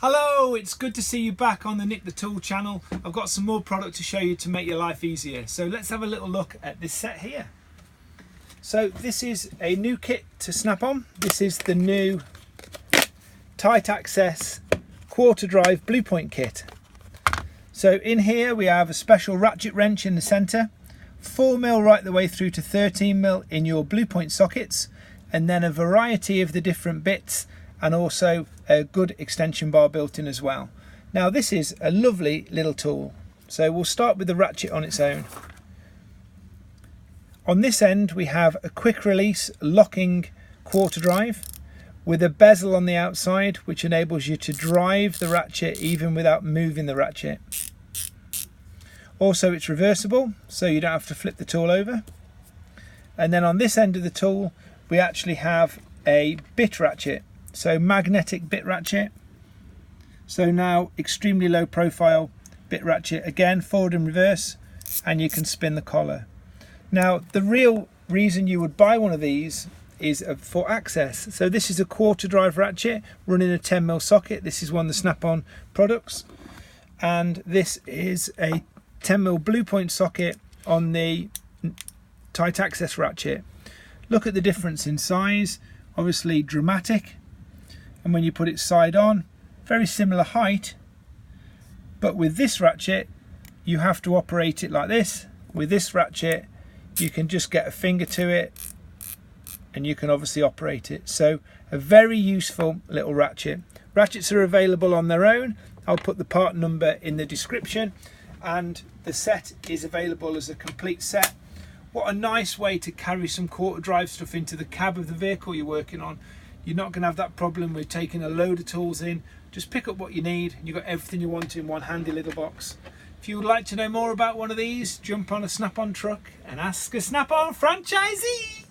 Hello, it's good to see you back on the Nick the Tool channel. I've got some more product to show you to make your life easier. So let's have a little look at this set here. So this is a new kit to snap on. This is the new tight access quarter drive Blpbtwkit. So in here we have a special ratchet wrench in the center, 4mm right the way through to 13mm in your Blpbtwkit sockets, and then a variety of the different bits, and also a good extension bar built in as well. Now this is a lovely little tool. So we'll start with the ratchet on its own. On this end we have a quick release locking quarter drive with a bezel on the outside, which enables you to drive the ratchet even without moving the ratchet. Also it's reversible, so you don't have to flip the tool over. And then on this end of the tool we actually have a bit ratchet. So magnetic bit ratchet. So now extremely low profile bit ratchet, again forward and reverse, and you can spin the collar. Now the real reason you would buy one of these is for access. So this is a quarter drive ratchet running a 10mm socket. This is one of the Snap-on products, and this is a 10mm Blpbtwkit socket on the tight access ratchet. Look at the difference in size, obviously dramatic. And when you put it side on, very similar height, but with this ratchet you have to operate it like this. With this ratchet you can just get a finger to it and you can obviously operate it. So a very useful little ratchet. Ratchets are available on their own. I'll put the part number in the description, and the set is available as a complete set. What a nice way to carry some quarter drive stuff into the cab of the vehicle you're working on. You're not going to have that problem with taking a load of tools in. Just pick up what you need and you've got everything you want in one handy little box. If you would like to know more about one of these, jump on a Snap-on truck and ask a Snap-on franchisee.